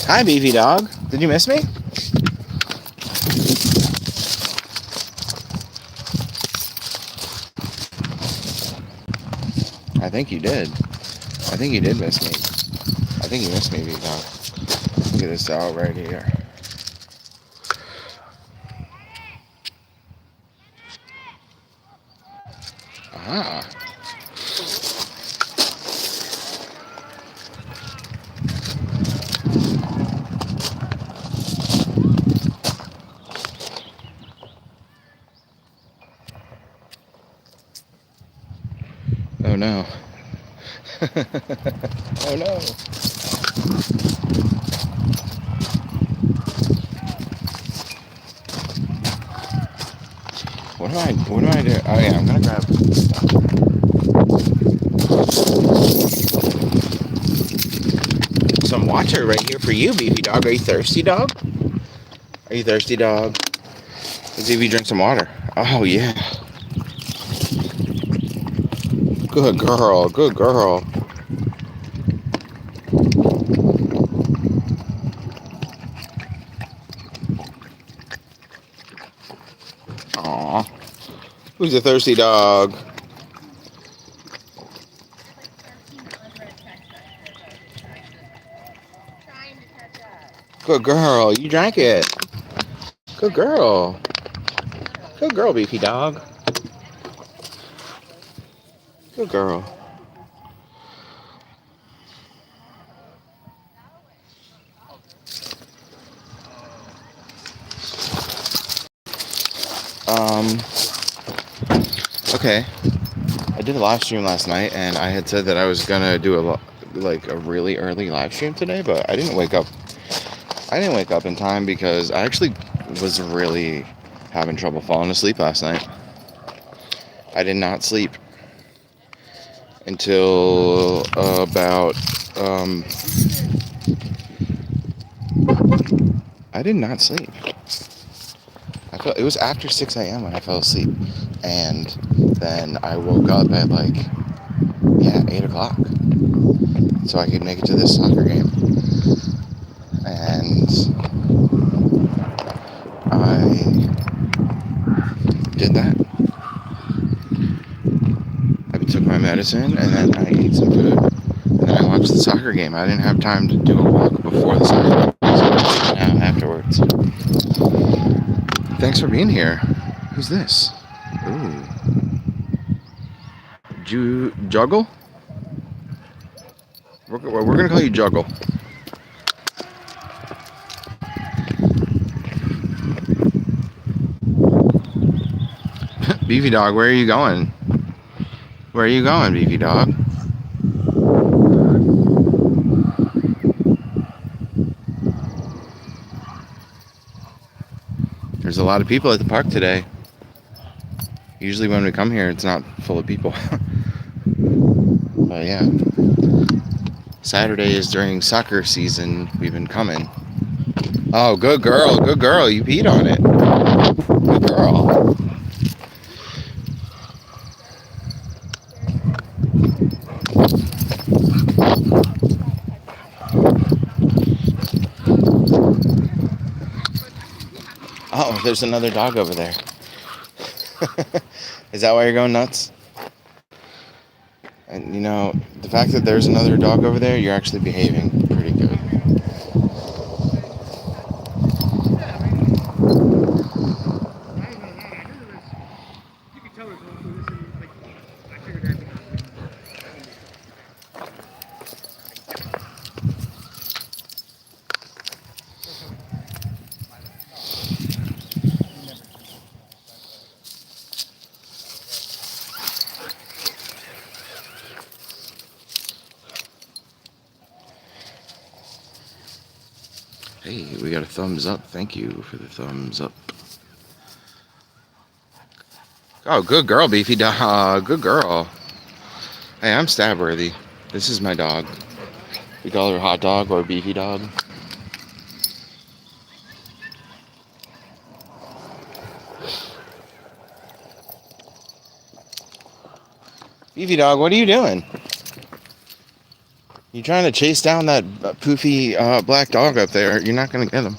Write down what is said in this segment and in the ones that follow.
Hi, beefy dog. Did you miss me? I think you did. I think you did miss me. I think you missed me, beefy dog. Look at this dog right here. Ah. Oh no. Oh no. What do I do? Oh yeah, I'm gonna grab some water right here for you, beefy dog. Are you thirsty, dog? Are you thirsty, dog? Let's see if you drink some water. Oh yeah. Good girl, good girl. Aw. Who's a thirsty dog? Good girl, you drank it. Good girl. Good girl, beefy dog. Good girl. Okay. I did a live stream last night, and I had said that I was gonna do a really early live stream today, but I didn't wake up. I didn't wake up in time because I actually was really having trouble falling asleep last night. I did not sleep until about I did not sleep. It was after 6 a.m. when I fell asleep, and then I woke up at 8 o'clock, so I could make it to this soccer game, and I did that. I took my medicine, and then I ate some food, and then I watched the soccer game. I didn't have time to do a walk before the soccer game, so now afterwards. Thanks for being here. Who's this? Ooh. Juggle? We're gonna call you Juggle. Beefy dog, where are you going? Where are you going, beefy dog? There's a lot of people at the park today. Usually when we come here, it's not full of people. But yeah. Saturday is during soccer season. We've been coming. Oh, good girl. Good girl. You peed on it. Good girl. Oh, there's another dog over there. Is that why you're going nuts? And you know, the fact that there's another dog over there, you're actually behaving pretty good. Hey, we got a thumbs up. Thank you for the thumbs up. Oh, good girl, beefy dog. Good girl. Hey, I'm Stabworthy. This is my dog. We call her Hot Dog or Beefy Dog. Beefy Dog, what are you doing? You trying to chase down that poofy black dog up there? You're not gonna get him.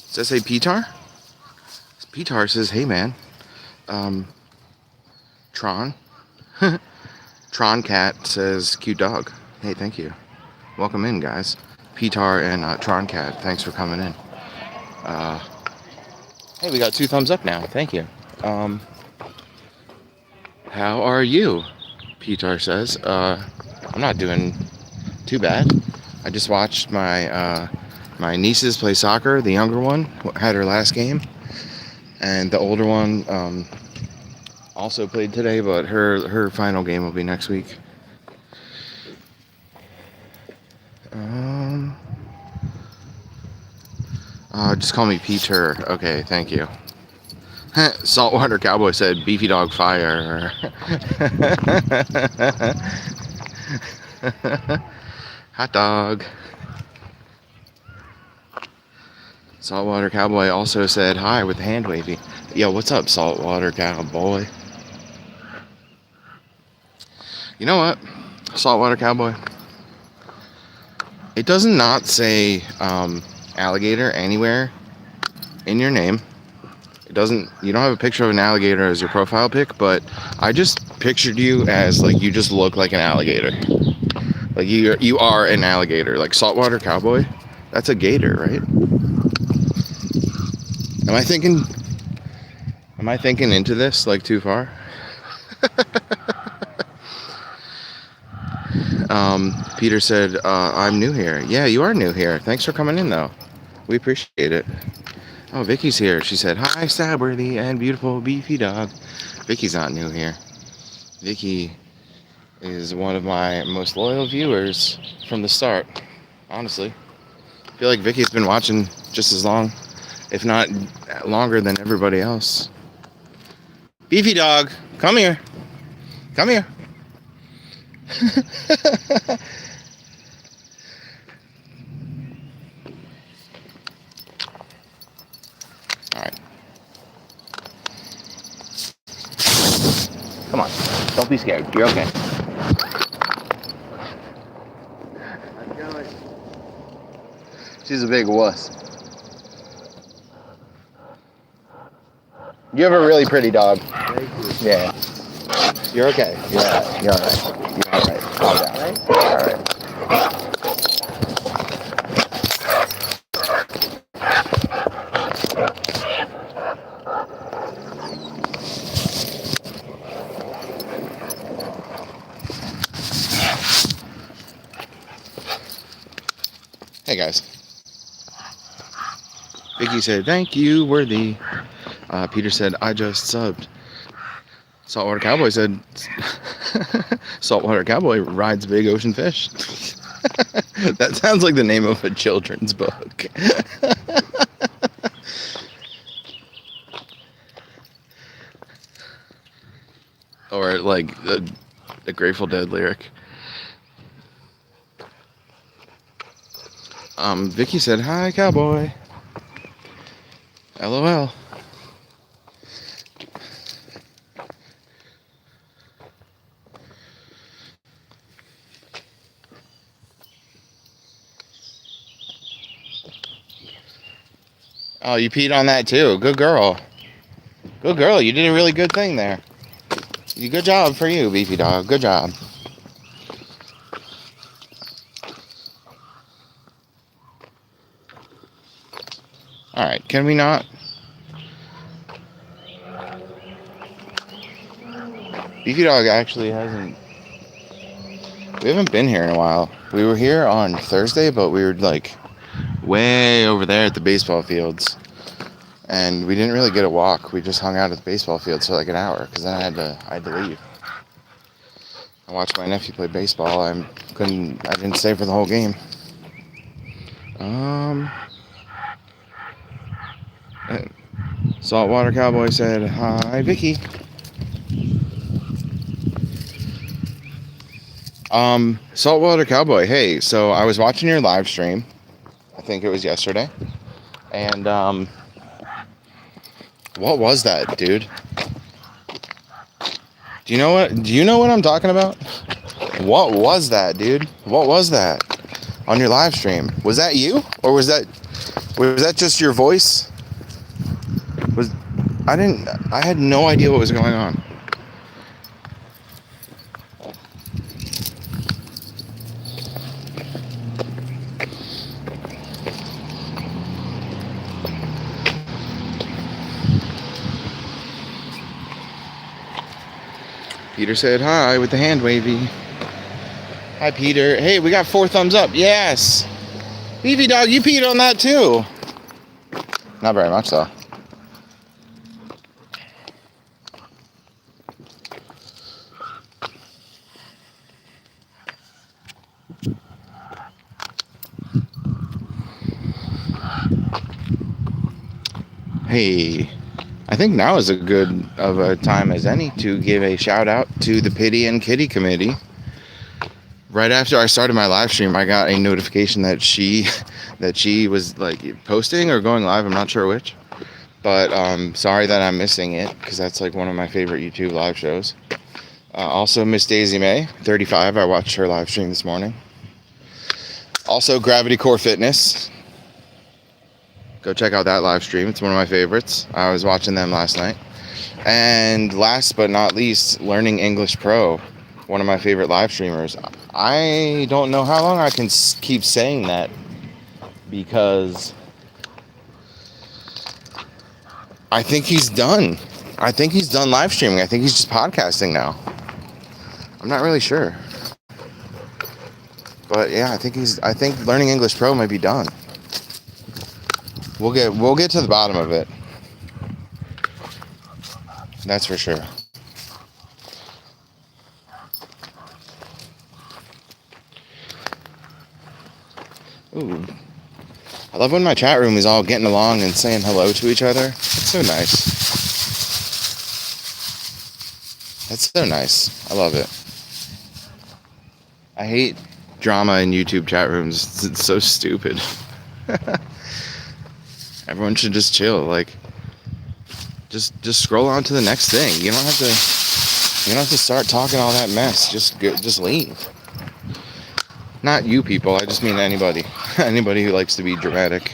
Does that say Petar? Petar says, "Hey man, Tron." Tron Cat says, "Cute dog." Hey, thank you. Welcome in, guys. Petar and Tron Cat, thanks for coming in. Hey, we got 2 thumbs up now. Thank you. How are you? Petar says. I'm not doing too bad. I just watched my my nieces play soccer. The younger one had her last game, and the older one also played today, but her final game will be next week. Just call me Peter. Okay, thank you. Saltwater Cowboy said, "Beefy dog fire." Hot dog. Saltwater Cowboy also said hi with the hand wavy. Yo, what's up, Saltwater Cowboy? You know what, Saltwater Cowboy? It does not say alligator anywhere in your name. It doesn't. You don't have a picture of an alligator as your profile pic, but I just pictured you as like you just look like an alligator. Like you are an alligator. Like Saltwater Cowboy, that's a gator, right? Am I thinking into this like too far? Peter said, "I'm new here." Yeah, you are new here. Thanks for coming in, though. We appreciate it. Oh, Vicky's here. She said, "Hi, stabworthy and beautiful beefy dog." Vicky's not new here. Vicky is one of my most loyal viewers from the start. Honestly, I feel like Vicky's been watching just as long, if not longer, than everybody else. Beefy dog, come here. Come here. All right. Come on. Don't be scared. You're okay. She's a big wuss. You have a really pretty dog. Thank you. Yeah. You're okay. You're all right. You're all right. You're all right. Calm down. You're all right. Hey guys. Vicky said, "Thank you, worthy." Peter said, "I just subbed." Saltwater Cowboy said, "Saltwater Cowboy rides big ocean fish." That sounds like the name of a children's book. Or like the Grateful Dead lyric. Vicky said, "Hi, cowboy." LOL. Oh, you peed on that too. Good girl. Good girl. You did a really good thing there. Good job for you, beefy dog. Good job. All right. Can we not? Beefy dog actually hasn't. We haven't been here in a while. We were here on Thursday, but we were like way over there at the baseball fields. And we didn't really get a walk. We just hung out at the baseball fields for like an hour because then I had to leave. I watched my nephew play baseball. I didn't stay for the whole game. Saltwater Cowboy said, "Hi, Vicky." Saltwater Cowboy, hey, so I was watching your live stream. I think it was yesterday. And What was that, dude? Do you know what I'm talking about? What was that, dude? What was that on your live stream? Was that you, or was that just your voice? I had no idea what was going on. Peter said hi with the hand wavy. Hi, Peter. Hey, we got 4 thumbs up. Yes. Beefy dog, you peed on that too. Not very much though. Hey, I think now is as good of a time as any to give a shout out to the Pity and Kitty Committee. Right after I started my live stream, I got a notification that she was like posting or going live. I'm not sure which, but sorry that I'm missing it, because that's like one of my favorite YouTube live shows. Also, Miss Daisy May 35. I watched her live stream this morning. Also, Gravity Core Fitness. Go check out that live stream. It's one of my favorites. I was watching them last night. And last but not least, Learning English Pro, one of my favorite live streamers. I don't know how long I can keep saying that, because I think he's done. I think he's done live streaming. I think he's just podcasting now. I'm not really sure. But yeah, I think Learning English Pro might be done. We'll get to the bottom of it. That's for sure. Ooh. I love when my chat room is all getting along and saying hello to each other. It's so nice. That's so nice. I love it. I hate drama in YouTube chat rooms. It's so stupid. Everyone should just chill. Like, just scroll on to the next thing. You don't have to start talking all that mess. Just leave. Not you people. I just mean anybody. Anybody who likes to be dramatic.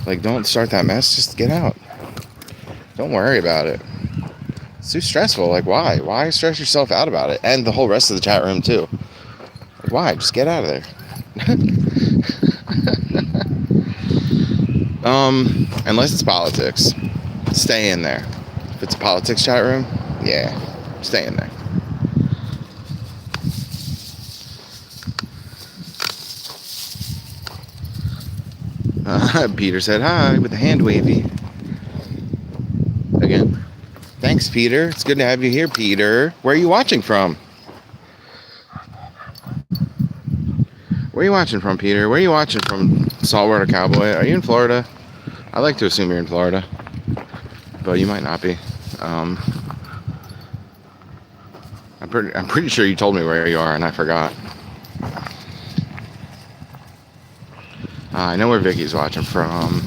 Like, don't start that mess. Just get out. Don't worry about it. It's too stressful. Like, why? Why stress yourself out about it? And the whole rest of the chat room too. Like, why? Just get out of there. Unless it's politics, stay in there. If it's a politics chat room, yeah, stay in there. Peter said hi with the hand wavy. Again. Thanks, Peter. It's good to have you here, Peter. Where are you watching from? Where are you watching from, Peter? Where are you watching from, Saltwater Cowboy? Are you in Florida? I like to assume you're in Florida, but you might not be. I'm pretty sure you told me where you are, and I forgot. I know where Vicky's watching from.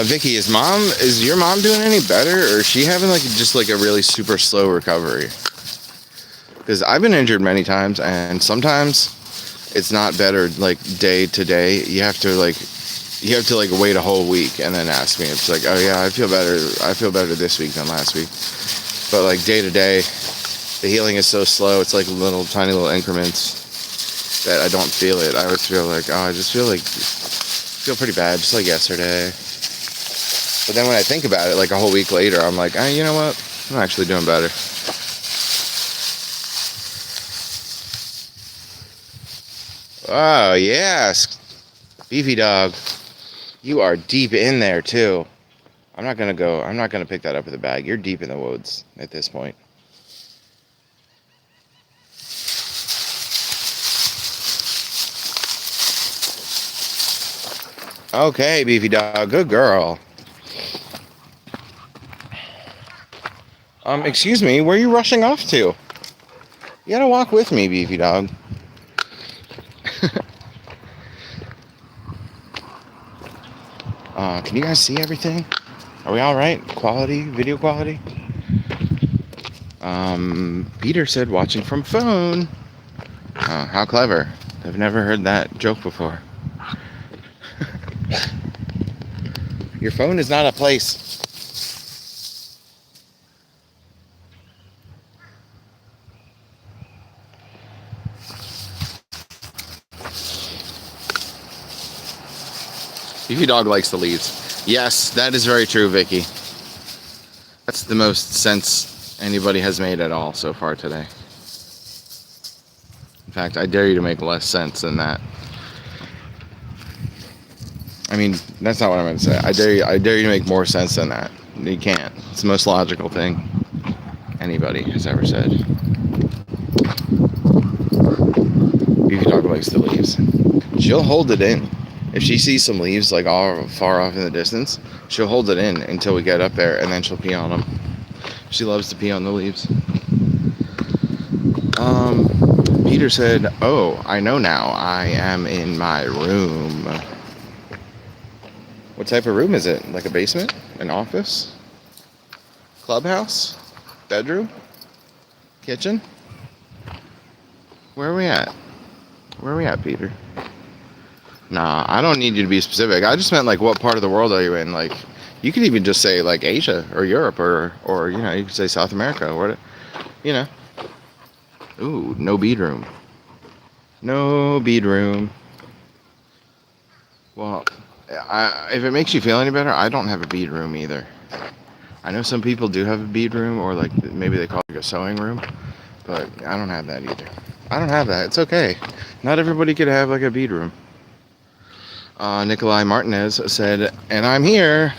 Vicky, is your mom doing any better, or is she having just a really super slow recovery? Because I've been injured many times, and sometimes it's not better day to day. You have to wait a whole week and then ask me. It's like, oh yeah, I feel better this week than last week. But day to day, the healing is so slow. It's like tiny little increments that I don't feel it. I always feel I just feel pretty bad, just like yesterday. But then when I think about it, a whole week later, I'm like, you know what? I'm actually doing better. Oh, yes. Beefy dog. You are deep in there, too. I'm not going to pick that up with a bag. You're deep in the woods at this point. Okay, Beefy dog. Good girl. Excuse me. Where are you rushing off to? You gotta walk with me, Beefy dog. Can you guys see everything? Are we all right? Quality, video quality? Peter said watching from phone. Oh, how clever. I've never heard that joke before. Your phone is not a place. Beefy Dog likes the leaves. Yes, that is very true, Vicky. That's the most sense anybody has made at all so far today. In fact, I dare you to make less sense than that. I mean, that's not what I'm going to say. I dare you to make more sense than that. You can't. It's the most logical thing anybody has ever said. Beefy Dog likes the leaves. She'll hold it in. If she sees some leaves like all far off in the distance, she'll hold it in until we get up there, and then she'll pee on them. She loves to pee on the leaves. Peter said, "Oh, I know now. I am in my room." What type of room is it? Like a basement? An office? Clubhouse? Bedroom? Kitchen? Where are we at? Where are we at, Peter? Nah, I don't need you to be specific. I just meant, like, what part of the world are you in? Like, you could even just say, like, Asia or Europe or you know, you could say South America or what, you know. Ooh, no bead room. No bead room. Well, if it makes you feel any better, I don't have a bead room either. I know some people do have a bead room, or like maybe they call it like a sewing room, but I don't have that either. I don't have that. It's okay. Not everybody could have like a bead room. Nikolai Martinez said, "And I'm here."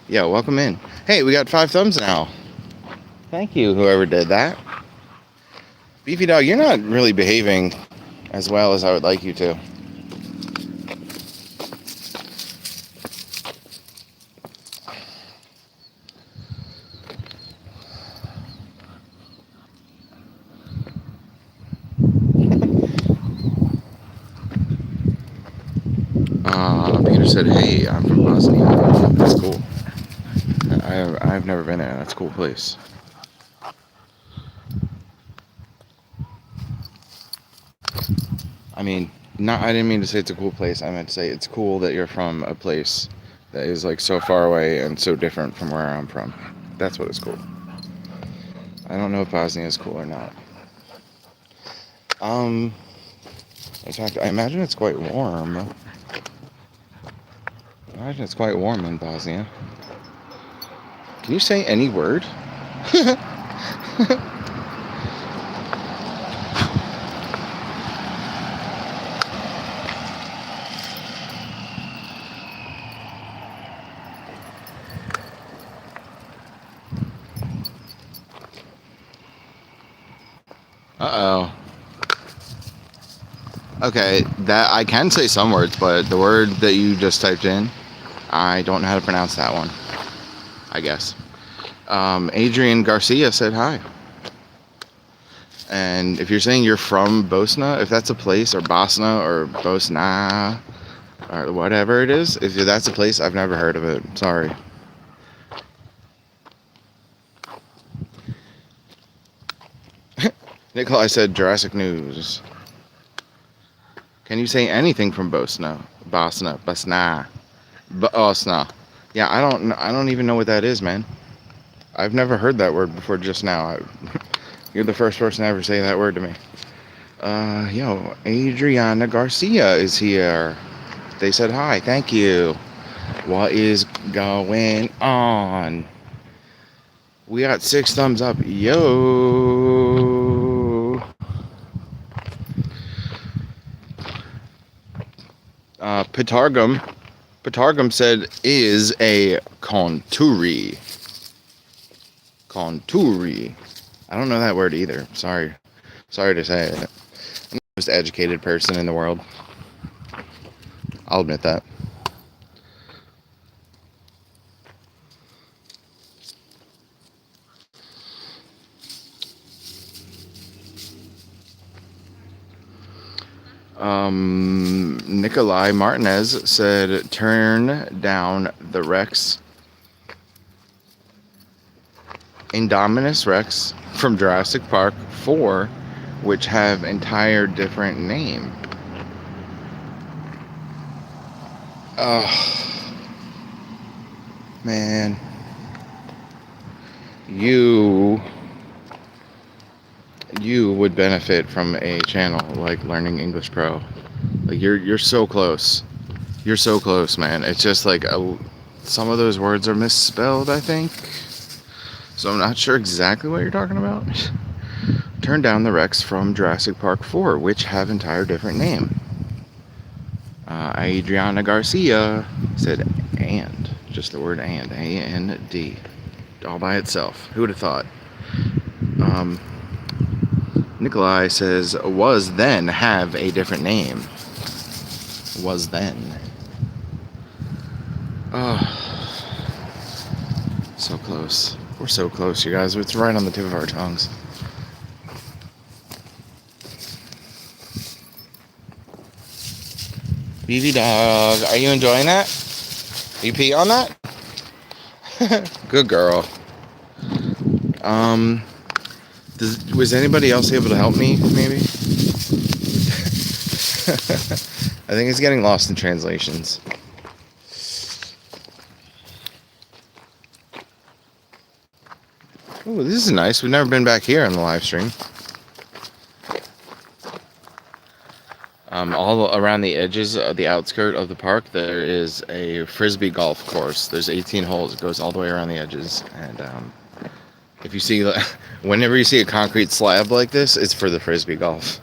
Yeah, welcome in. Hey, we got 5 thumbs now. Thank you, whoever did that. Beefy Dog, you're not really behaving as well as I would like you to. Peter said, "Hey, I'm from Bosnia." That's cool. I've never been there. That's a cool place. I mean, I didn't mean to say it's a cool place. I meant to say it's cool that you're from a place that is like so far away and so different from where I'm from. That's what is cool. I don't know if Bosnia is cool or not. In fact, I imagine it's quite warm. I imagine it's quite warm in Bosnia. Can you say any word? Uh-oh. Okay, that I can say some words, but the word that you just typed in, I don't know how to pronounce that one, I guess. Adrian Garcia said hi. And if you're saying you're from Bosna, if that's a place, or Bosna, or Bosna, or whatever it is, if that's a place, I've never heard of it. Sorry. Nikolai said Jurassic News. Can you say anything from Bosna? Bosna. Yeah, I don't even know what that is, man. I've never heard that word before just now. You're the first person to ever say that word to me. Yo, Adriana Garcia is here. They said hi, thank you. What is going on? We got 6 thumbs up. Yo. Petargum said is a conturi. Conturi. I don't know that word either. Sorry to say it. I'm the most educated person in the world. I'll admit that. Nikolai Martinez said, turn down the Rex. Indominus Rex from Jurassic Park 4, which have entire different name. Oh, man. You would benefit from a channel like Learning English Pro. Like you're so close. You're so close, man. It's just like some of those words are misspelled, I think. So I'm not sure exactly what you're talking about. Turn down the Rex from Jurassic Park 4, which have entire different name. Adriana Garcia said and. Just the word and. A-N-D. All by itself. Who would have thought? Nikolai says, was then have a different name. Was then. Oh, so close. We're so close, you guys. It's right on the tip of our tongues. BB dog, are you enjoying that? You pee on that? Good girl. Was anybody else able to help me, maybe? I think it's getting lost in translations. Oh, this is nice. We've never been back here on the live stream. All around the edges of the outskirt of the park, there is a frisbee golf course. There's 18 holes. It goes all the way around the edges. And if you see, whenever you see a concrete slab like this, it's for the frisbee golf.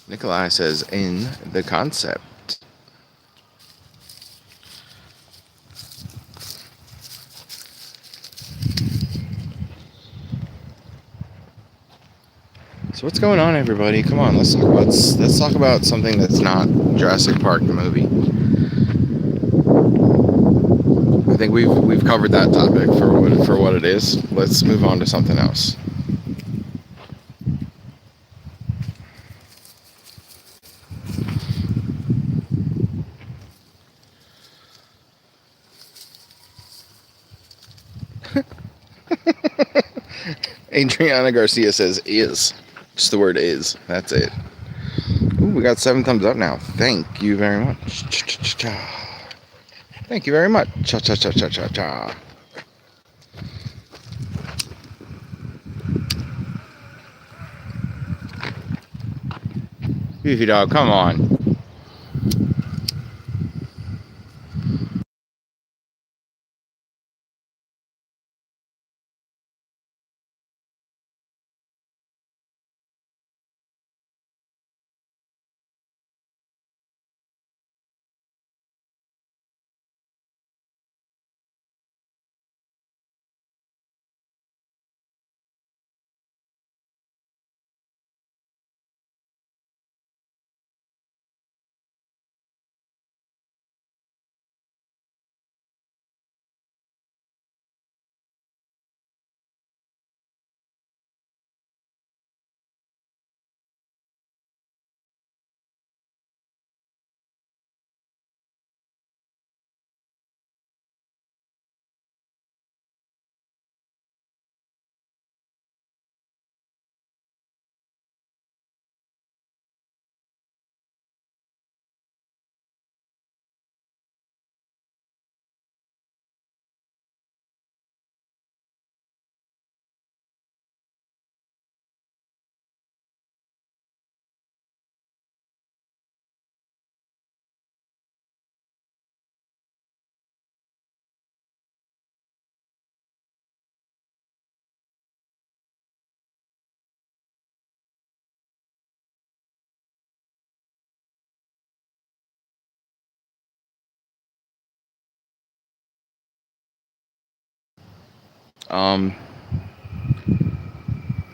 Nikolai says, in the concept. So what's going on, everybody? Come on, let's talk about something that's not Jurassic Park the movie. I think we've covered that topic for what it is. Let's move on to something else. Adriana Garcia says is. Just the word is. That's it. Ooh, we got 7 thumbs up now. Thank you very much. Thank you very much. Cha cha cha cha cha cha. Beefy dog, come on.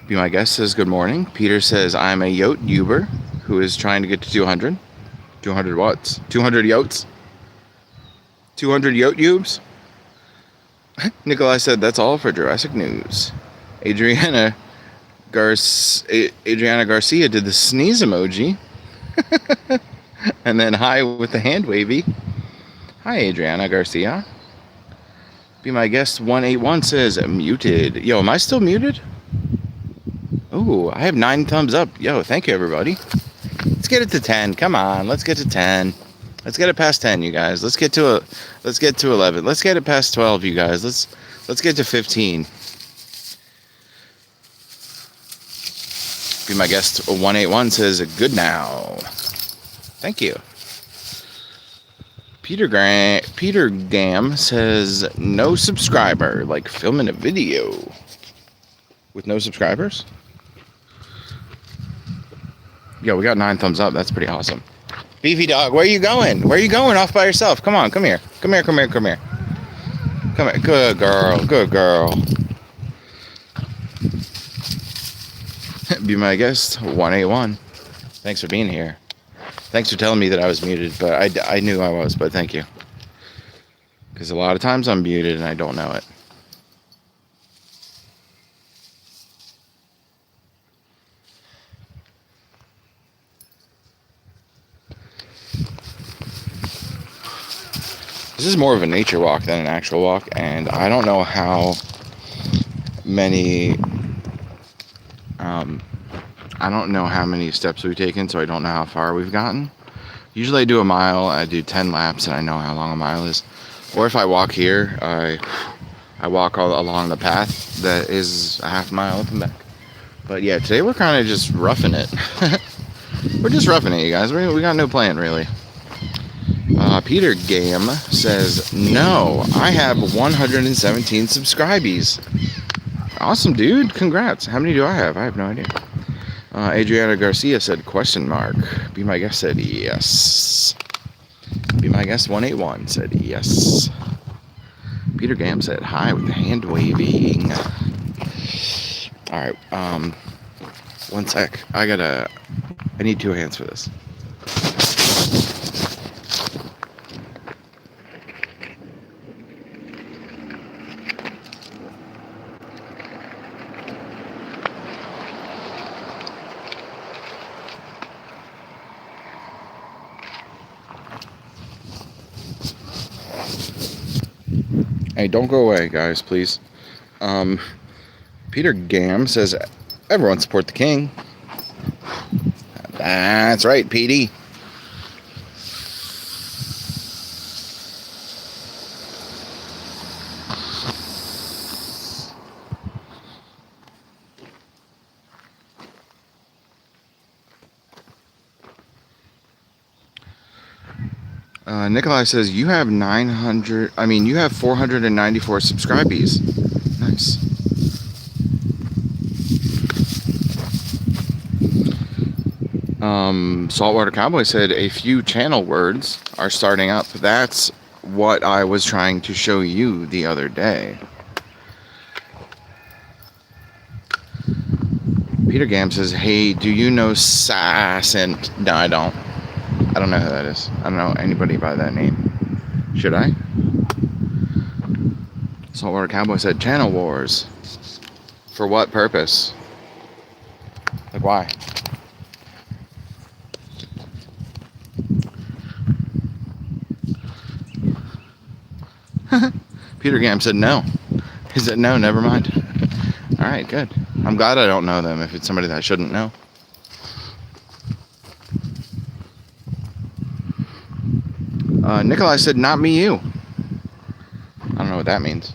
Be my guest says good morning. Peter says I'm a Yote Uber who is trying to get to 200. 200 watts. 200 yotes. 200 yote yubes. Nikolai said that's all for Jurassic News. Adriana Garcia did the sneeze emoji. And then hi with the hand wavy. Hi, Adriana Garcia. Be my guest 181 says muted. Yo, am I still muted? Ooh, I have 9 thumbs up. Yo, thank you, everybody. Let's get it to 10. Come on, let's get to 10. Let's get it past 10, you guys. Let's get to 11. Let's get it past 12, you guys. Let's get to 15. Be my guest 181 says good now. Thank you. Peter Gam says no subscriber, like filming a video with no subscribers. Yo, we got 9 thumbs up. That's pretty awesome. Beefy dog, where are you going? Where are you going off by yourself? Come on, come here. Come here. Come here. Good girl. Good girl. Be my guest 181. Thanks for being here. Thanks for telling me that I was muted, but I knew I was, but thank you. Because a lot of times I'm muted and I don't know it. This is more of a nature walk than an actual walk, and I don't know how many steps we've taken, so I don't know how far we've gotten. Usually I do a mile, I do 10 laps, and I know how long a mile is. Or if I walk here, I walk all along the path that is a half mile up and back. But yeah, today we're kind of just roughing it. We're just roughing it, you guys. We got no plan, really. Peter Gam says, no, I have 117 subscribees. Awesome, dude. Congrats. How many do I have? I have no idea. Adriana Garcia said, question mark. Be my guest said, yes. Be my guest 181 said, yes. Peter Gam said, hi with the hand waving. All right. One sec. I need 2 hands for this. Hey, don't go away, guys, please. Peter Gam says, everyone support the king. That's right, PD. Nikolai says, you have 494 subscribees. Nice. Saltwater Cowboy said, a few channel words are starting up. That's what I was trying to show you the other day. Peter Gam says, hey, do you know Sass? And no, I don't. I don't know who that is. I don't know anybody by that name. Should I? Saltwater Cowboy said, channel wars. For what purpose? Like, why? Peter Gam said no. He said no, never mind. Alright, good. I'm glad I don't know them if it's somebody that I shouldn't know. Nikolai said, not me, you. I don't know what that means.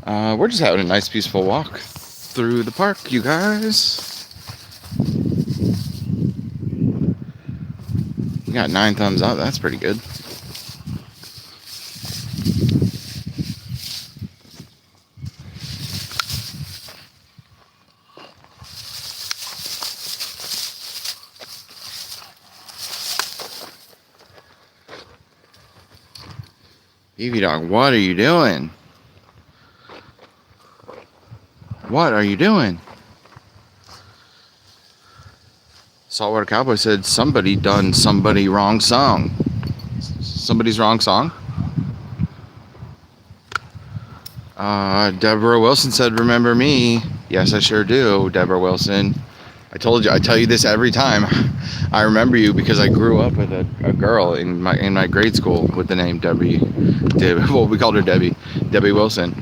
We're just having a nice, peaceful walk through the park, you guys. We got 9 thumbs up. That's pretty good. Evie Dog, what are you doing? What are you doing? Saltwater Cowboy said somebody done somebody wrong song. Somebody's wrong song? Deborah Wilson said, remember me? Yes, I sure do, Deborah Wilson. I told you, I tell you this every time. I remember you because I grew up with a girl in my grade school with the name Debbie. Well, we called her Debbie Wilson.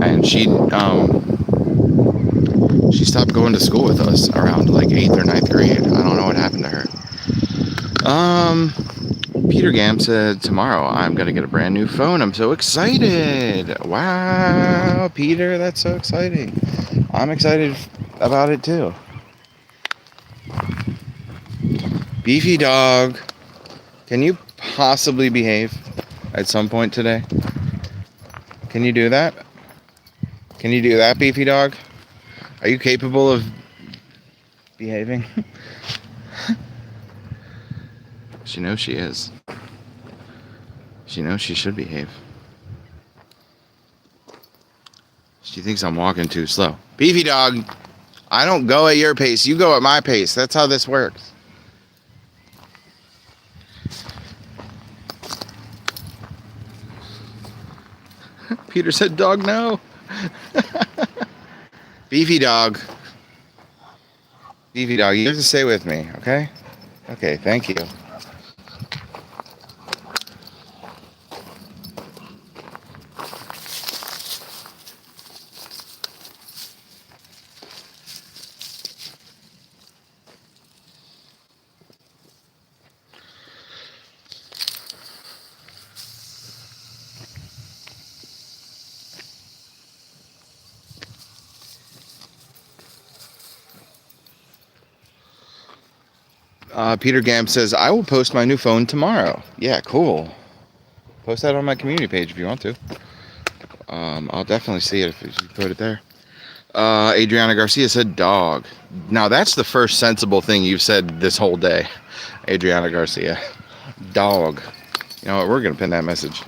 And she stopped going to school with us around like 8th or 9th grade. I don't know what happened to her. Peter Gam said, tomorrow I'm going to get a brand new phone. I'm so excited. Wow, Peter, that's so exciting. I'm excited about it too. Beefy dog, can you possibly behave at some point today? Can you do that? Can you do that, Beefy dog? Are you capable of behaving? She knows she is. She knows she should behave. She thinks I'm walking too slow. Beefy dog, I don't go at your pace. You go at my pace. That's how this works. Peter said, dog, no. Beefy dog. Beefy dog, you have to stay with me, okay? Okay, thank you. Peter Gam says, I will post my new phone tomorrow. Yeah, cool. Post that on my community page if you want to. I'll definitely see it if you put it there. Adriana Garcia said, dog. Now, that's the first sensible thing you've said this whole day, Adriana Garcia. Dog. You know what? We're going to pin that message.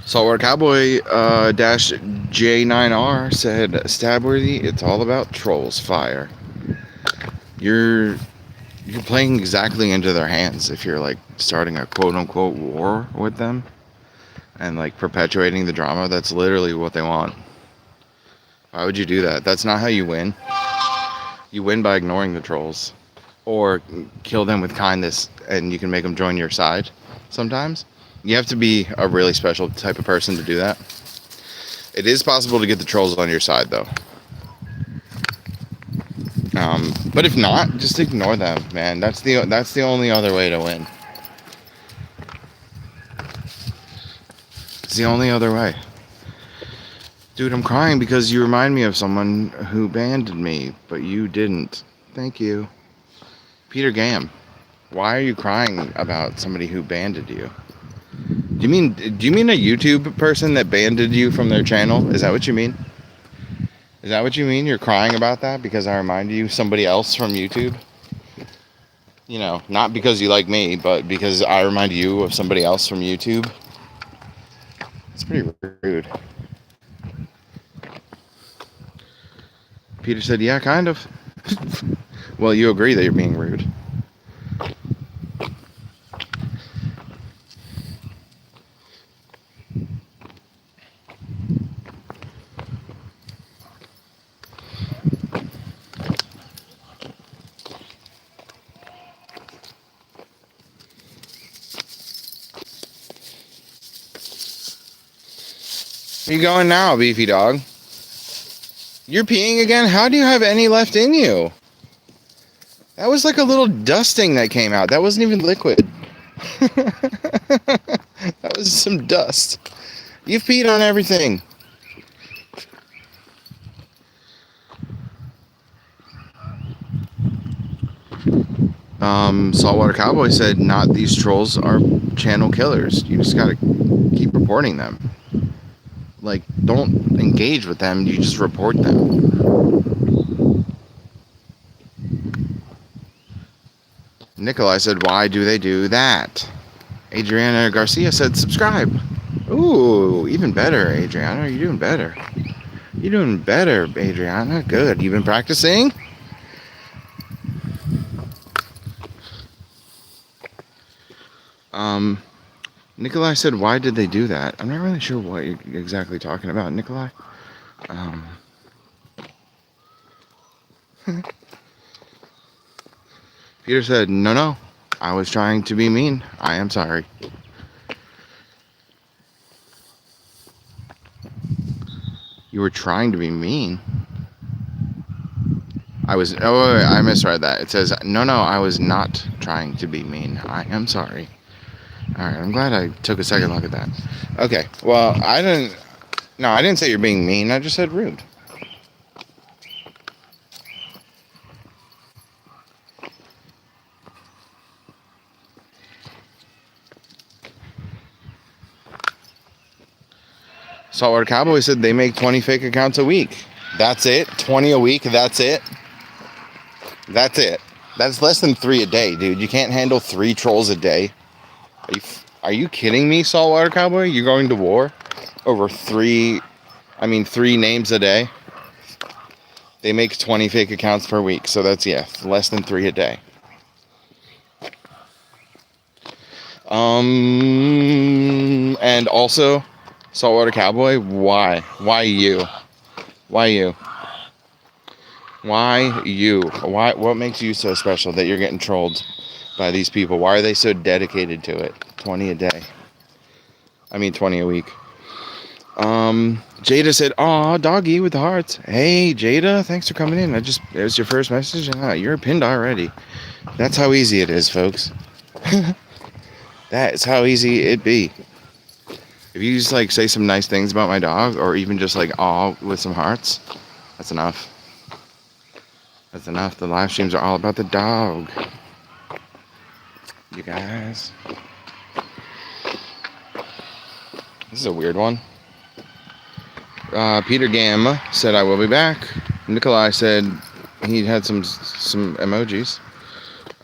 Saltwater Cowboy -J9R said, Stabworthy, it's all about trolls fire. You're playing exactly into their hands if you're like starting a quote-unquote war with them and like perpetuating the drama. That's literally what they want. Why would you do that? That's not how you win. You win by ignoring the trolls or kill them with kindness, and you can make them join your side sometimes. You have to be a really special type of person to do that. It is possible to get the trolls on your side, though. But if not, just ignore them, man. That's the only other way to win. It's the only other way. Dude, I'm crying because you remind me of someone who abandoned me, but you didn't. Thank you. Peter Gam, why are you crying about somebody who abandoned you? Do you mean a YouTube person that banned you from their channel? Is that what you mean? Is that what you mean? You're crying about that because I reminded you of somebody else from YouTube? You know, not because you like me, but because I remind you of somebody else from YouTube? It's pretty rude. Peter said, yeah, kind of. Well, you agree that you're being rude. Where you going now, beefy dog? You're peeing again? How do you have any left in you? That was like a little dusting that came out. That wasn't even liquid. That was some dust. You've peed on everything. Saltwater Cowboy said, not these trolls are channel killers. You just gotta keep reporting them. Like, don't engage with them, you just report them. Nikolai said, why do they do that? Adriana Garcia said, subscribe. Ooh, even better, Adriana. You're doing better. You're doing better, Adriana. Good. You've been practicing? Nikolai said, why did they do that? I'm not really sure what you're exactly talking about, Nikolai. Peter said, no, I was trying to be mean. I am sorry. You were trying to be mean? Wait, I misread that. It says, no, I was not trying to be mean. I am sorry. All right, I'm glad I took a second look at that. Okay, well, I didn't say you're being mean. I just said rude. Saltwater Cowboy said they make 20 fake accounts a week. That's it? 20 a week? That's it? That's it. That's less than 3 a day, dude. You can't handle 3 trolls a day. Are you kidding me, Saltwater Cowboy? You're going to war over 3 names a day? They make 20 fake accounts per week, so that's, less than 3 a day. And also, Saltwater Cowboy, why? Why you? Why you? Why you? Why? What makes you so special that you're getting trolled by these people? Why are they so dedicated to it? 20 a day. 20 a week. Jada said, "Aw, doggy with the hearts." Hey, Jada, thanks for coming in. It was your first message, and you're pinned already. That's how easy it is, folks. That is how easy it be. If you just say some nice things about my dog, or even just aw with some hearts, that's enough. That's enough. The live streams are all about the dog. You guys. This is a weird one. Peter Gamma said, I will be back. Nikolai said he had some emojis.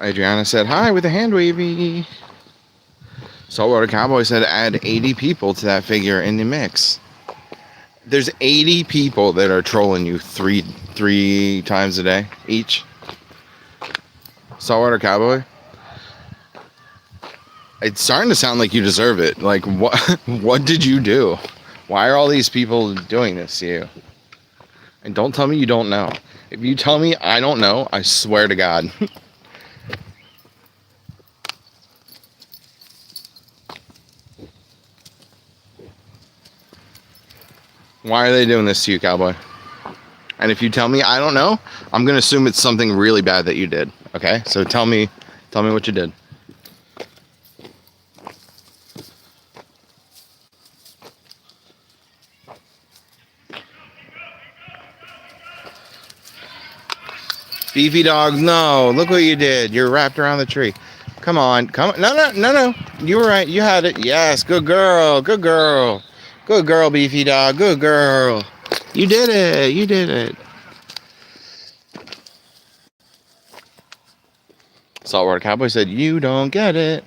Adriana said, hi with a hand wavy. Saltwater Cowboy said, add 80 people to that figure in the mix. There's 80 people that are trolling you three times a day each. Saltwater Cowboy, it's starting to sound like you deserve it. What did you do? Why are all these people doing this to you? And don't tell me you don't know. If you tell me I don't know, I swear to God. Why are they doing this to you, Cowboy? And if you tell me I don't know, I'm going to assume it's something really bad that you did. Okay? So tell me what you did. Beefy dog, no. Look what you did. You're wrapped around the tree. Come on. No. You were right. You had it. Yes. Good girl. Good girl. Good girl, Beefy dog. Good girl. You did it. You did it. Saltwater Cowboy said, you don't get it.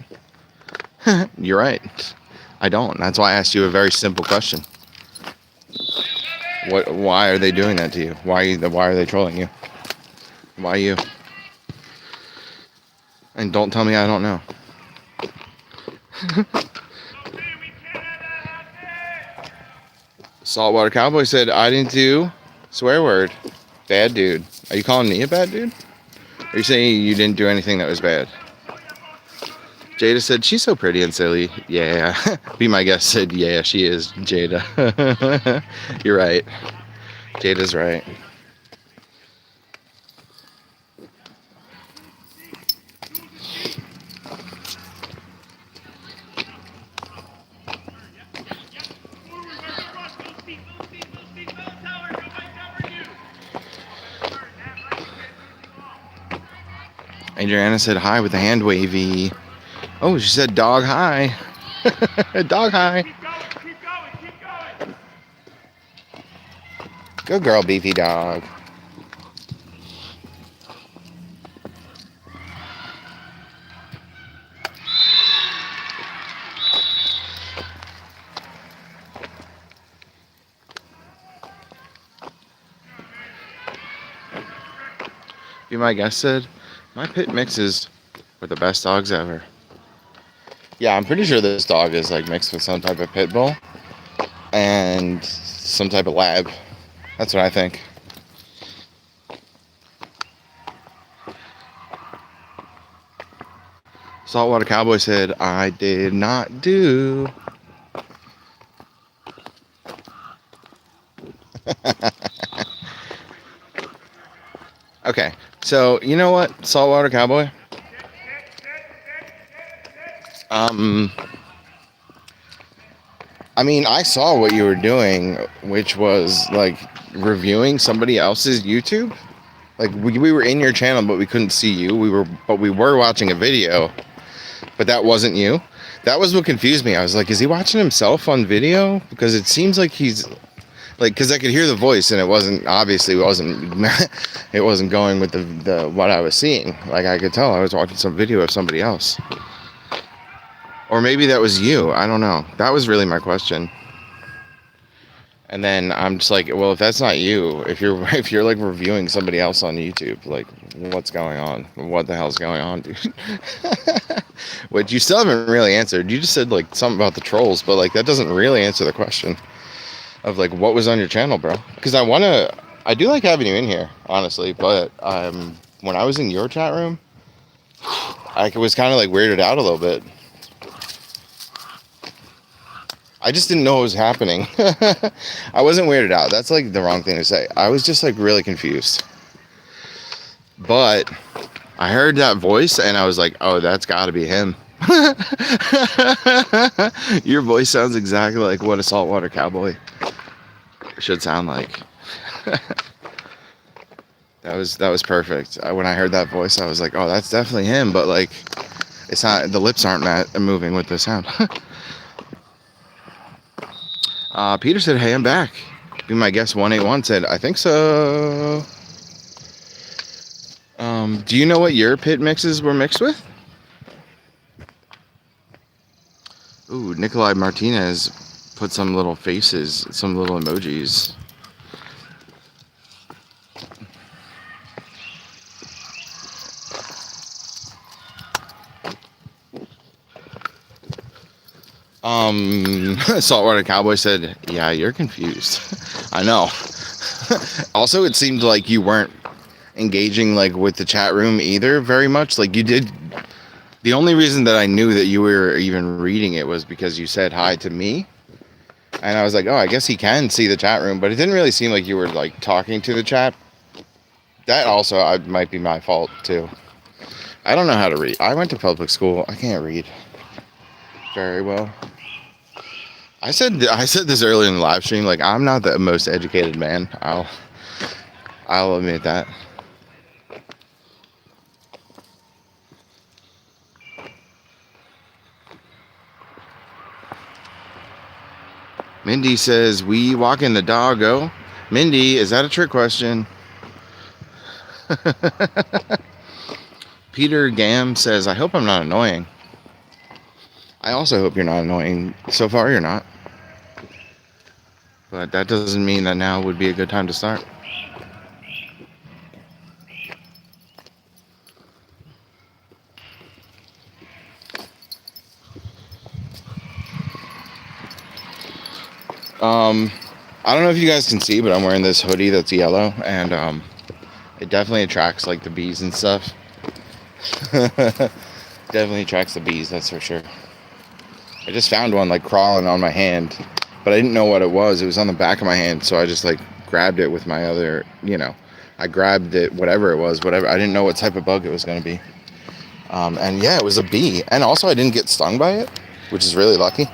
You're right. I don't. That's why I asked you a very simple question. Why are they doing that to you? Why are they trolling you? Why you? And don't tell me I don't know. Saltwater Cowboy said, I didn't do swear word. Bad dude. Are you calling me a bad dude? Are you saying you didn't do anything that was bad? Jada said, she's so pretty and silly. Yeah. Be My Guest said, yeah, she is, Jada. You're right. Jada's right. Adriana said hi with a hand wavy. Oh, she said dog hi. Dog hi. Keep going. Good girl, Beefy dog. Be My Guest said, my pit mixes were the best dogs ever. Yeah, I'm pretty sure this dog is like mixed with some type of pit bull and some type of lab. That's what I think. Saltwater Cowboy said, I did not do. Okay, so you know what, Saltwater Cowboy? I mean, I saw what you were doing, which was like reviewing somebody else's YouTube. Like we were in your channel, but we couldn't see you. We were watching a video, but that wasn't you. That was what confused me. I was like, is he watching himself on video? Because it seems like he's like, because I could hear the voice, and it wasn't it wasn't going with the what I was seeing. Like I could tell I was watching some video of somebody else. Or maybe that was you. I don't know. That was really my question. And then I'm just like, well, if that's not you, if you're like reviewing somebody else on YouTube, like what's going on? What the hell's going on, dude? Which you still haven't really answered. You just said like something about the trolls, but like that doesn't really answer the question of like what was on your channel, bro. Because I do like having you in here, honestly, but when I was in your chat room, I was kind of like weirded out a little bit. I just didn't know what was happening. I wasn't weirded out. That's like the wrong thing to say. I was just like really confused. But I heard that voice and I was like, oh, that's got to be him. Your voice sounds exactly like what a Saltwater Cowboy should sound like. That was perfect. When I heard that voice, I was like, oh, that's definitely him. But like, it's not. The lips aren't moving with the sound. Peter said, hey, I'm back. Be My Guest 181 said, I think so. Do you know what your pit mixes were mixed with? Ooh, Nikolai Martinez put some little faces, some little emojis. Saltwater Cowboy said, yeah, you're confused. I know. Also, it seemed like you weren't engaging like with the chat room either very much. Like you did. The only reason that I knew that you were even reading it was because you said hi to me. And I was like, oh, I guess he can see the chat room, but it didn't really seem like you were like talking to the chat. That also might be my fault too. I don't know how to read. I went to public school. I can't read very well. I said this earlier in the live stream. Like, I'm not the most educated man. I'll admit that. Mindy says, we walking the doggo. Mindy, is that a trick question? Peter Gam says, I hope I'm not annoying. I also hope you're not annoying. So far, you're not. But that doesn't mean that now would be a good time to start. I don't know if you guys can see, but I'm wearing this hoodie that's yellow, and it definitely attracts like the bees and stuff. Definitely attracts the bees, that's for sure. I just found one like crawling on my hand, but I didn't know what it was. It was on the back of my hand, so I just like grabbed it with my other, I grabbed it, whatever it was, whatever. I didn't know what type of bug it was going to be. And yeah, it was a bee. And also I didn't get stung by it, which is really lucky.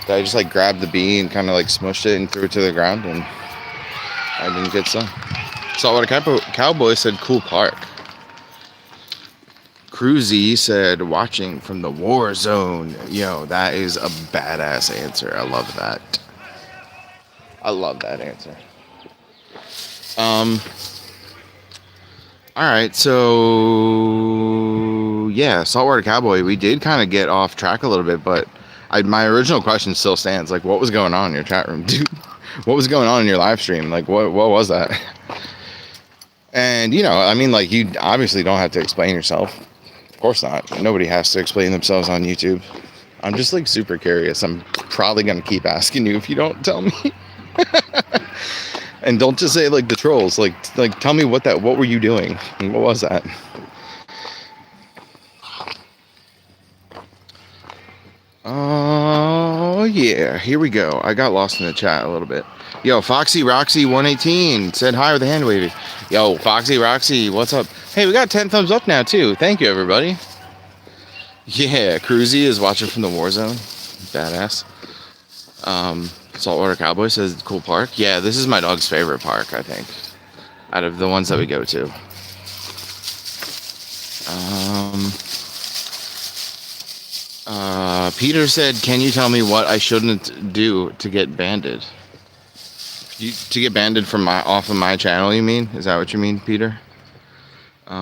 I just like grabbed the bee and kind of like smushed it and threw it to the ground, and I didn't get stung. Saltwater Cowboy said, cool park. Cruzy said, watching from the war zone. Yo, that is a badass answer. I love that. I love that answer. Alright, so yeah, Saltwater Cowboy, we did kind of get off track a little bit, but my original question still stands. Like, what was going on in your chat room, dude? What was going on in your live stream? Like, what was that? And, you know, I mean, like, you obviously don't have to explain yourself. Of course not. Nobody has to explain themselves on YouTube. I'm just, like, super curious. I'm probably going to keep asking you if you don't tell me. And don't just say, like, the trolls. Like, tell me what were you doing? What was that? Oh, yeah. Here we go. I got lost in the chat a little bit. Yo, Foxy Roxy 118 said hi with a hand wavy. Yo, Foxy Roxy, what's up? Hey, we got 10 thumbs up now, too. Thank you, everybody. Yeah, Cruzy is watching from the war zone. Badass. Saltwater Cowboy says cool park. Yeah, this is my dog's favorite park, I think, out of the ones that we go to. Peter said, can you tell me what I shouldn't do to get banded? To get banded from off of my channel, you mean? Is that what you mean, Peter? Be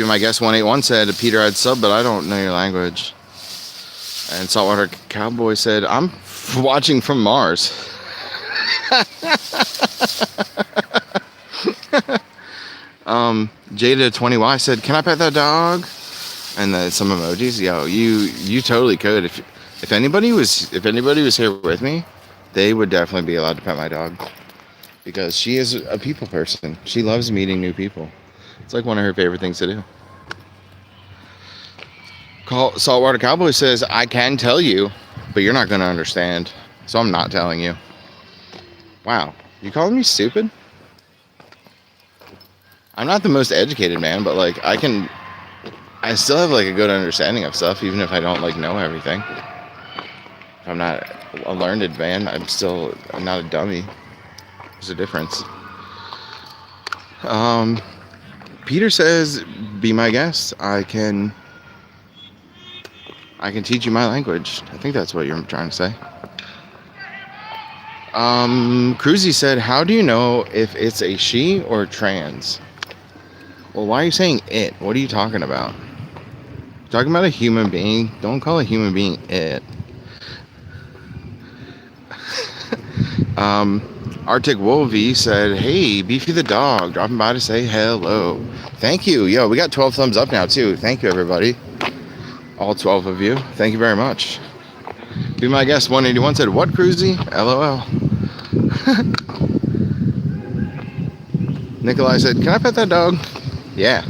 my guest 181 said, Peter, I'd sub, but I don't know your language. And Saltwater Cowboy said, I'm watching from Mars. Jada20Y said, can I pet that dog? And then some emojis. Yo, you totally could. If anybody was here with me, they would definitely be allowed to pet my dog, because she is a people person. She loves meeting new people. It's like one of her favorite things to do. Saltwater Cowboy says, I can tell you, but you're not going to understand, so I'm not telling you. Wow, you calling me stupid? I'm not the most educated man, but like I still have like a good understanding of stuff, even if I don't like know everything. If I'm not a learned man, I'm not a dummy. There's a difference. Peter says, be my guest. I can teach you my language. I think that's what you're trying to say. Cruzy said, how do you know if it's a she or trans? Well, why are you saying it? What are you talking about? Talking about a human being? Don't call a human being it. Arctic Wolvie said, hey, Beefy the dog, dropping by to say hello. Thank you. Yo, we got 12 thumbs up now, too. Thank you, everybody. All 12 of you. Thank you very much. Be my guest 181 said, what, Cruzy? LOL. Nikolai said, can I pet that dog? Yeah.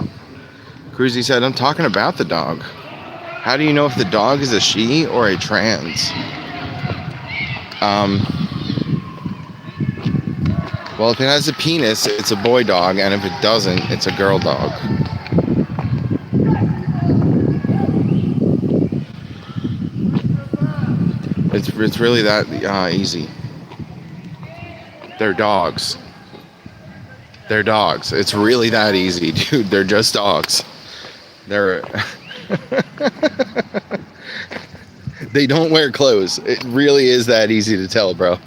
Cruzy said, I'm talking about the dog. How do you know if the dog is a she or a trans? Well, if it has a penis, it's a boy dog, and if it doesn't, it's a girl dog. It's really that easy. They're dogs. They're dogs. It's really that easy, dude. They're just dogs. They don't wear clothes. It really is that easy to tell, bro.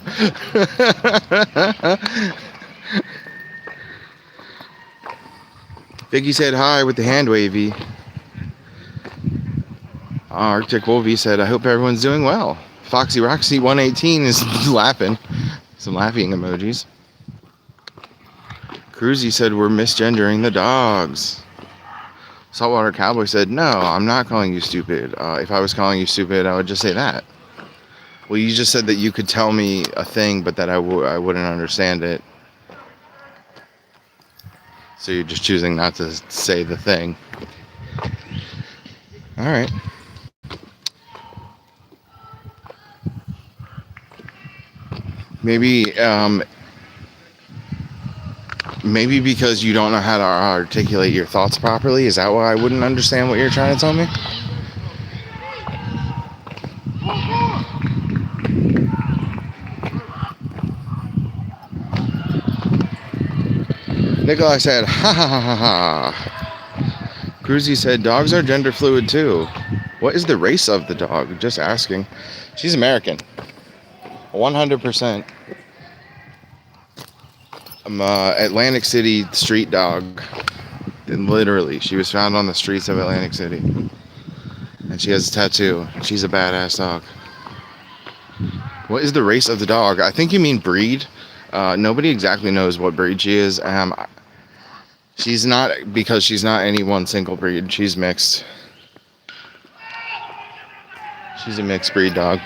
Vicky said hi with the hand wavy. Arctic Wolvie said, I hope everyone's doing well. Foxy Roxy 118 is laughing. Some laughing emojis. Cruzy said, we're misgendering the dogs. Saltwater Cowboy said, no, I'm not calling you stupid. If I was calling you stupid, I would just say that. Well, you just said that you could tell me a thing, but that I wouldn't understand it. So you're just choosing not to say the thing. All right. Maybe because you don't know how to articulate your thoughts properly. Is that why I wouldn't understand what you're trying to tell me? Nikolai said, ha ha ha ha ha. Cruzy said, dogs are gender fluid too. What is the race of the dog? Just asking. She's American. 100%. Atlantic City street dog. And literally, she was found on the streets of Atlantic City. And she has a tattoo. She's a badass dog. What is the race of the dog? I think you mean breed. Nobody exactly knows what breed she is. She's not, because she's not any one single breed. She's mixed. She's a mixed breed dog.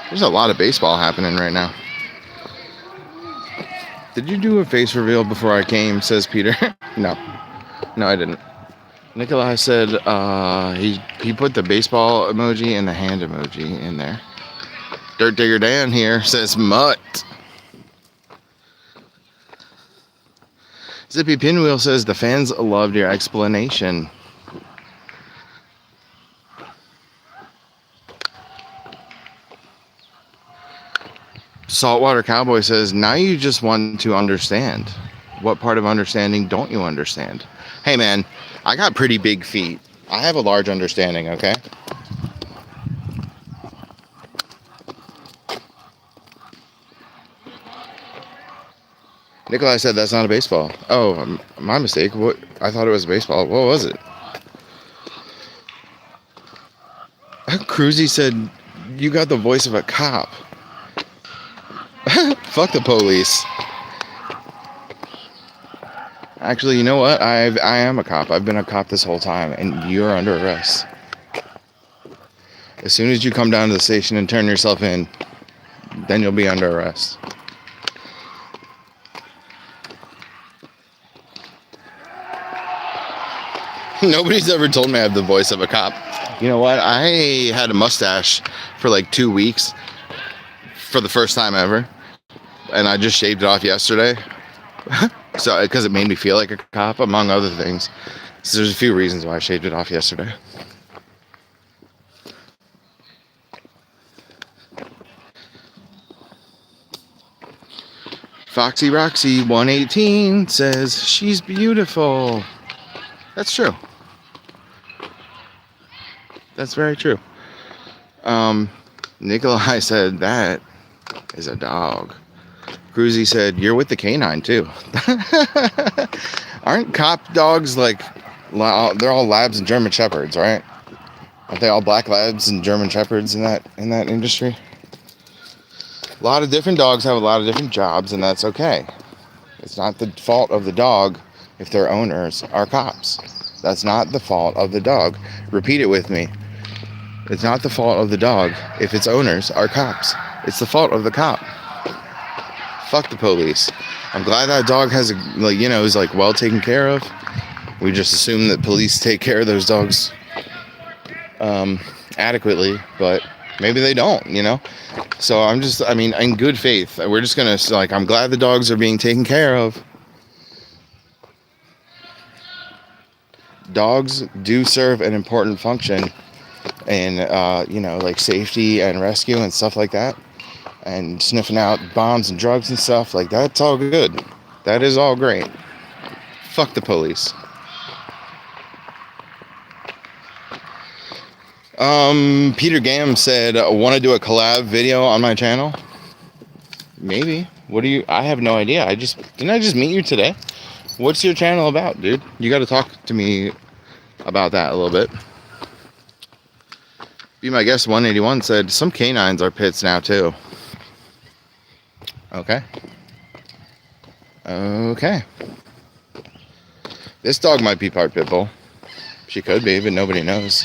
There's a lot of baseball happening right now. Did you do a face reveal before I came, says Peter? No, I didn't. Nikolai said he put the baseball emoji and the hand emoji in there. Dirt Digger Dan here says mutt. Zippy Pinwheel says the fans loved your explanation. Saltwater Cowboy says, now you just want to understand. What part of understanding don't you understand? Hey man, I got pretty big feet. I have a large understanding, okay? Nikolai said that's not a baseball. Oh, my mistake. What? I thought it was a baseball. What was it? Cruzy said, you got the voice of a cop. Fuck the police. Actually, you know what? I am a cop. I've been a cop this whole time, and you're under arrest. As soon as you come down to the station and turn yourself in, then you'll be under arrest. Nobody's ever told me I have the voice of a cop. You know what? I had a mustache for like 2 weeks for the first time ever, and I just shaved it off yesterday. So, because it made me feel like a cop, among other things. So there's a few reasons why I shaved it off yesterday. Foxy Roxy 118 says she's beautiful. That's true. That's very true. Nikolai said that is a dog. Cruzy said, you're with the canine too. Aren't cop dogs like, they're all labs and German shepherds, right? Aren't they all black labs and German shepherds in that industry? A lot of different dogs have a lot of different jobs, and that's okay. It's not the fault of the dog if their owners are cops. That's not the fault of the dog. Repeat it with me. It's not the fault of the dog if its owners are cops. It's the fault of the cop. Fuck the police. I'm glad that dog has is like well taken care of. We just assume that police take care of those dogs adequately, but maybe they don't, So in good faith, we're just gonna I'm glad the dogs are being taken care of. Dogs do serve an important function in like safety and rescue and stuff like that. And sniffing out bombs and drugs and stuff, like that's all good. That is all great. Fuck the police. Peter Gam said, want to do a collab video on my channel? Maybe. I have no idea. Didn't I just meet you today? What's your channel about, dude? You got to talk to me about that a little bit. Be My Guest 181 said, some canines are pits now too. Okay. This dog might be part pit bull. She could be, but nobody knows.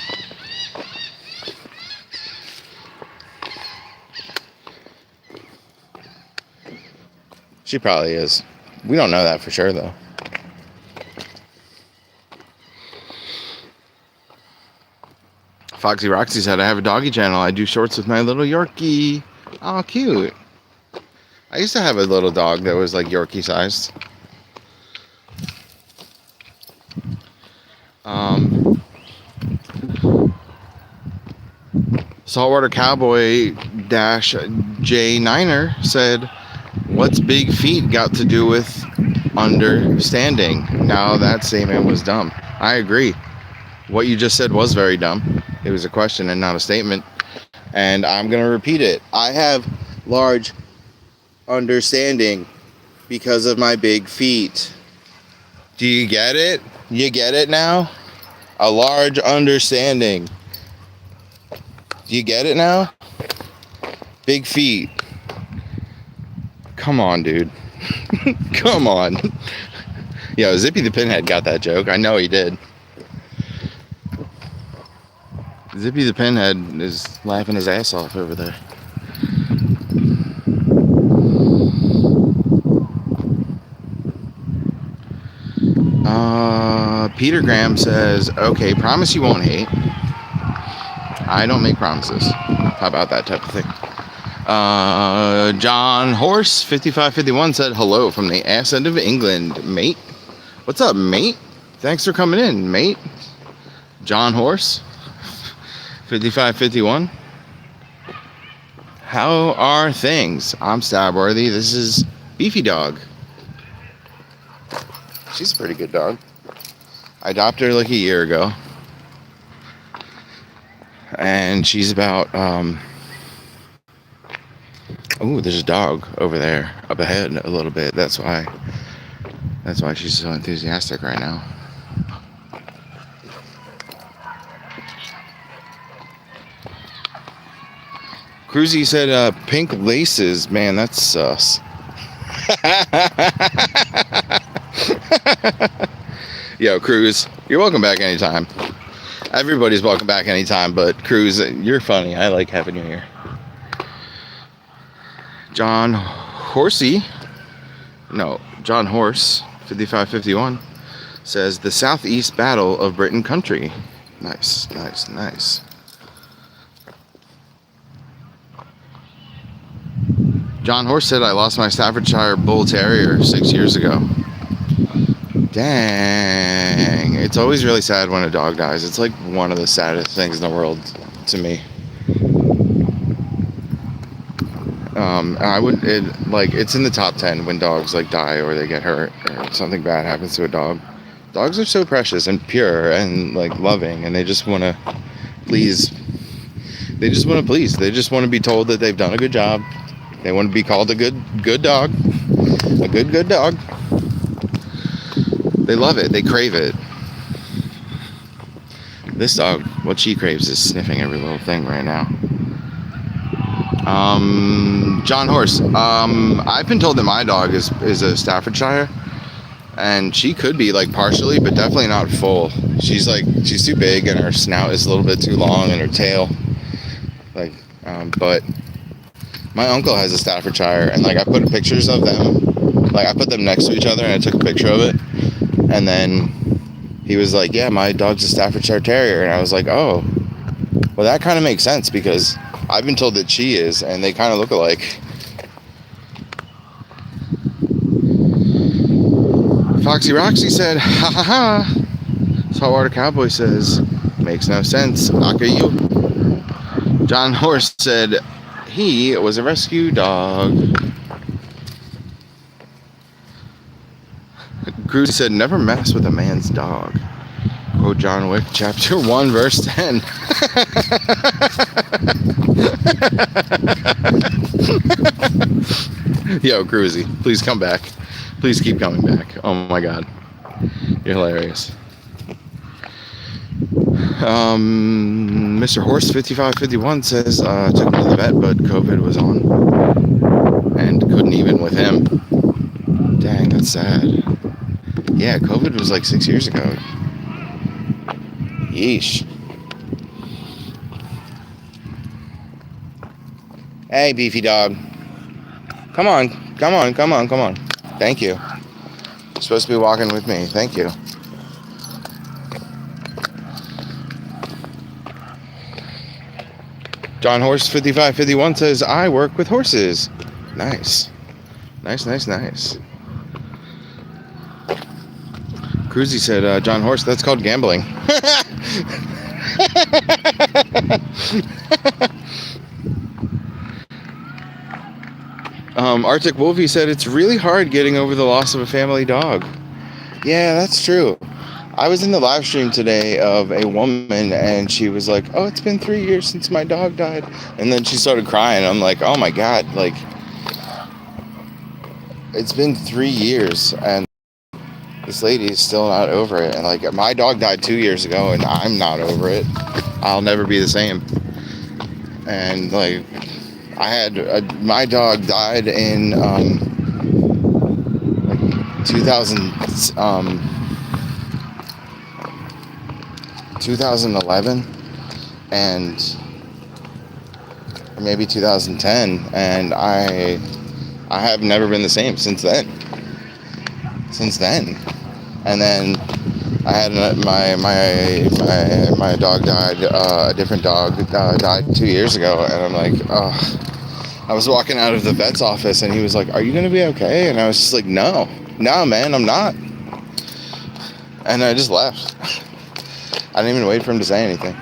She probably is. We don't know that for sure, though. Foxy Roxy said, I have a doggy channel. I do shorts with my little Yorkie. Oh, cute. I used to have a little dog that was like Yorkie sized. Saltwater Cowboy -J9er said, what's big feet got to do with understanding? Now that statement was dumb. I agree. What you just said was very dumb. It was a question and not a statement. And I'm going to repeat it. I have large understanding because of my big feet. Do you get it? You get it now? A large understanding Do you get it now? Big feet. Come on, dude. Come on. Yo, Zippy the Pinhead got that joke. I know he did. Zippy the Pinhead is laughing his ass off over there. Peter Graham says, okay, promise you won't hate. I don't make promises. How about that type of thing? John Horse 5551 said hello from the ass end of England, mate. What's up, mate? Thanks for coming in, mate. John Horse 5551. How are things? I'm Stabworthy. This is Beefy Dog. She's a pretty good dog. I adopted her like a year ago. And she's about, oh, there's a dog over there, up ahead a little bit. That's why she's so enthusiastic right now. Cruzy said, pink laces. Man, that's sus. Yo, Cruz, you're welcome back anytime. Everybody's welcome back anytime, but Cruz, you're funny. I like having you here. John Horse 5551 says the Southeast Battle of Britain Country. Nice, nice, nice. John Horse said I lost my Staffordshire Bull Terrier 6 years ago. Dang. It's always really sad when a dog dies. It's like one of the saddest things in the world to me. It's in the top 10 when dogs like die or they get hurt or something bad happens to a dog. Dogs are so precious and pure and like loving, and they just want to please. They just want to please. They just want to be told that they've done a good job. They want to be called a good dog. A good dog. They love it. They crave it. This dog, what she craves is sniffing every little thing right now. John Horse. I've been told that my dog is a Staffordshire, and she could be like partially, but definitely not full. She's too big, and her snout is a little bit too long, and her tail. But my uncle has a Staffordshire, and like I put pictures of them. Like I put them next to each other, and I took a picture of it. And then he was like, yeah, my dog's a Staffordshire Terrier. And I was like, oh, well, that kind of makes sense because I've been told that she is, and they kind of look alike. Foxy Roxy said, ha ha ha. Saltwater Cowboy says, makes no sense. Aka you. John Horse said, he was a rescue dog. Cruz said, never mess with a man's dog. Quote John Wick, chapter 1, verse 10. Yo, Cruzy, please come back. Please keep coming back. Oh my God. You're hilarious. Mr. Horse 5551 says, took him to the vet, but COVID was on. And couldn't even with him. Dang, that's sad. Yeah, COVID was like 6 years ago. Yeesh. Hey, Beefy Dog. Come on. Thank you. You're supposed to be walking with me. Thank you. John Horse 5551 says, I work with horses. Nice. Nice. Cruzy said, John Horse, that's called gambling. Arctic Wolfie said, it's really hard getting over the loss of a family dog. Yeah, that's true. I was in the live stream today of a woman, and she was like, oh, it's been 3 years since my dog died. And then she started crying. I'm like, oh my God, like, it's been 3 years, and this lady is still not over it. And like, my dog died 2 years ago, and I'm not over it. I'll never be the same. and like I had my dog died in like 2011 and maybe 2010, and I have never been the same since then. And then I had my dog died. A different dog died 2 years ago, and I'm like, oh. I was walking out of the vet's office, and he was like, "Are you gonna be okay?" And I was just like, "No, man, I'm not." And I just left. I didn't even wait for him to say anything.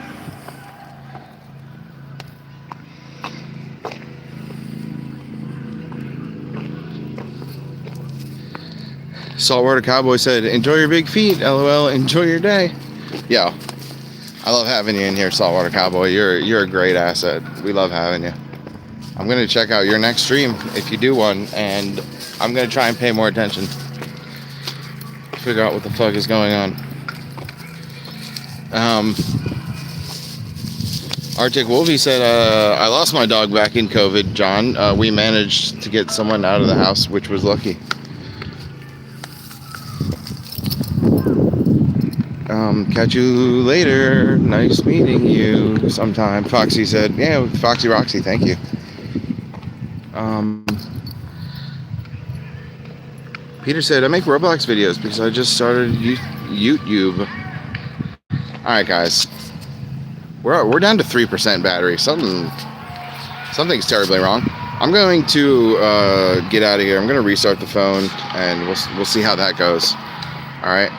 Saltwater Cowboy said, "Enjoy your big feet, LOL. Enjoy your day." Yo, I love having you in here, Saltwater Cowboy. You're a great asset. We love having you. I'm gonna check out your next stream if you do one, and I'm gonna try and pay more attention. Figure out what the fuck is going on. Arctic Wolfie said, "I lost my dog back in COVID, John. We managed to get someone out of the house, which was lucky." Catch you later. Nice meeting you sometime. Foxy said, "Yeah, Foxy Roxy, thank you." Peter said, "I make Roblox videos because I just started YouTube." All right, guys, we're down to 3% battery. Something's terribly wrong. I'm going to get out of here. I'm going to restart the phone, and we'll see how that goes. All right.